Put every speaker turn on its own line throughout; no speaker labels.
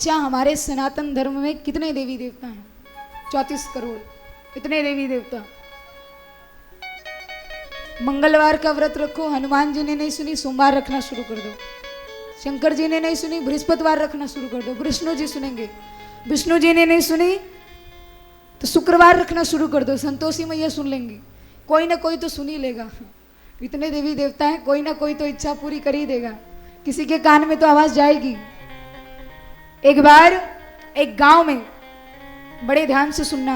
अच्छा, हमारे सनातन धर्म में कितने देवी देवता हैं? 34 करोड़। इतने देवी देवता। मंगलवार का व्रत रखो, हनुमान जी ने नहीं सुनी, सोमवार रखना शुरू कर दो। शंकर जी ने नहीं सुनी, बृहस्पतिवार रखना शुरू कर दो। विष्णु जी सुनेंगे, विष्णु जी ने नहीं सुनी तो शुक्रवार रखना शुरू कर दो। संतोषी मैया सुन लेंगी, कोई ना कोई तो सुन ही लेगा। इतने देवी देवता हैं, कोई ना कोई तो इच्छा पूरी कर ही देगा, किसी के कान में तो आवाज जाएगी। एक बार एक गांव में, बड़े ध्यान से सुनना,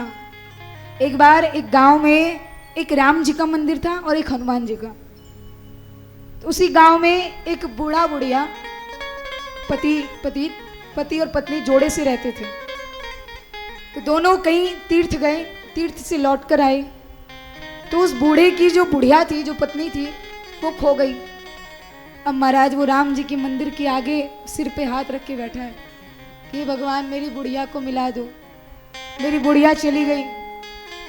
एक बार एक गांव में एक राम जी का मंदिर था और एक हनुमान जी का। तो उसी गांव में एक बूढ़ा बुढ़िया पति और पत्नी जोड़े से रहते थे। तो दोनों कहीं तीर्थ गए, तीर्थ से लौट कर आए तो उस बूढ़े की जो बुढ़िया थी, जो पत्नी थी, वो खो गई। अब महाराज वो राम जी के मंदिर के आगे सिर पे हाथ रख के बैठा है कि भगवान मेरी बुढ़िया को मिला दो, मेरी बुढ़िया चली गई,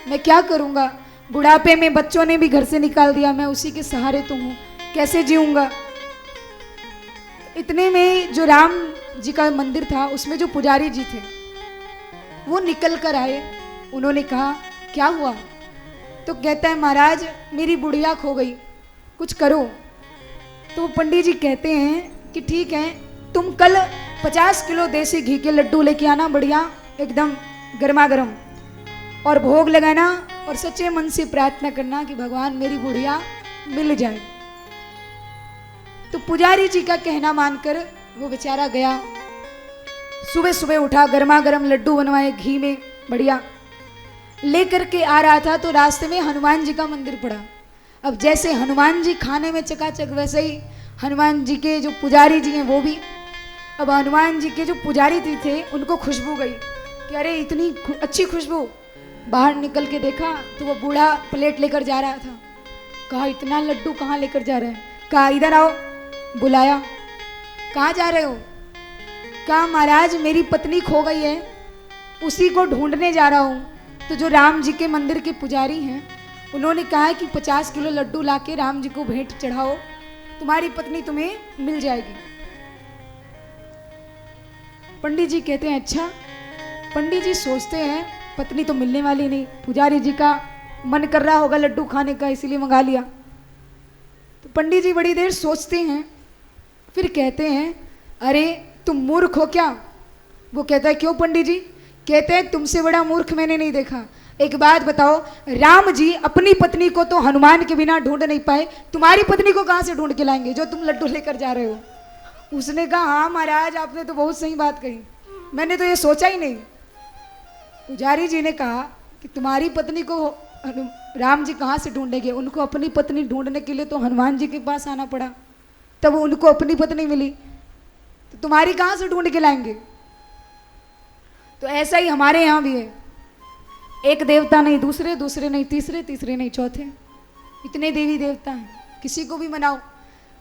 मैं क्या करूँगा? बुढ़ापे में बच्चों ने भी घर से निकाल दिया, मैं उसी के सहारे तो हूँ, कैसे जीऊँगा? इतने में जो राम जी का मंदिर था उसमें जो पुजारी जी थे वो निकल कर आए। उन्होंने कहा क्या हुआ? तो कहता है महाराज मेरी बुढ़िया खो गई, कुछ करो। तो पंडित जी कहते हैं कि ठीक है, तुम कल 50 किलो देसी घी के लड्डू लेके आना, बढ़िया एकदम गर्मा गर्म, और भोग लगाना और सच्चे मन से प्रार्थना करना कि भगवान मेरी बुढ़िया मिल जाए। तो पुजारी जी का कहना मानकर वो बेचारा गया, सुबह सुबह उठा, गर्मा गर्म लड्डू बनवाए घी में, बढ़िया लेकर के आ रहा था। तो रास्ते में हनुमान जी का मंदिर पड़ा। अब जैसे हनुमान जी खाने में चकाचक, वैसे ही हनुमान जी के जो पुजारी जी हैं वो भी। अब हनुमान जी के जो पुजारी जी थे उनको खुशबू गई कि अरे इतनी अच्छी खुशबू। बाहर निकल के देखा तो वो बूढ़ा प्लेट लेकर जा रहा था। कहा इतना लड्डू कहाँ लेकर जा रहे हैं? कहा इधर आओ। बुलाया, कहाँ जा रहे हो? कहा महाराज मेरी पत्नी खो गई है, उसी को ढूंढने जा रहा हूँ। तो जो राम जी के मंदिर के पुजारी हैं उन्होंने कहा है कि 50 किलो लड्डू लाके राम जी को भेंट चढ़ाओ, तुम्हारी पत्नी तुम्हें मिल जाएगी। पंडित जी कहते हैं अच्छा। पंडित जी सोचते हैं पत्नी तो मिलने वाली नहीं, पुजारी जी का मन कर रहा होगा लड्डू खाने का इसीलिए मंगा लिया। तो पंडित जी बड़ी देर सोचते हैं, फिर कहते हैं अरे तुम मूर्ख हो क्या? वो कहता है क्यों पंडित जी? कहते हैं तुमसे बड़ा मूर्ख मैंने नहीं देखा। एक बात बताओ, राम जी अपनी पत्नी को तो हनुमान के बिना ढूंढ नहीं पाए, तुम्हारी पत्नी को कहाँ से ढूंढ के लाएंगे जो तुम लड्डू लेकर जा रहे हो? उसने कहा हाँ महाराज आपने तो बहुत सही बात कही, मैंने तो ये सोचा ही नहीं। पुजारी जी ने कहा कि तुम्हारी पत्नी को राम जी कहाँ से ढूंढेंगे? उनको अपनी पत्नी ढूंढने के लिए तो हनुमान जी के पास आना पड़ा, तब उनको अपनी पत्नी मिली, तो तुम्हारी कहाँ से ढूंढ के लाएंगे? तो ऐसा ही हमारे यहाँ भी है, एक देवता नहीं दूसरे, दूसरे नहीं तीसरे, तीसरे नहीं चौथे, इतने देवी देवता हैं, किसी को भी मनाओ।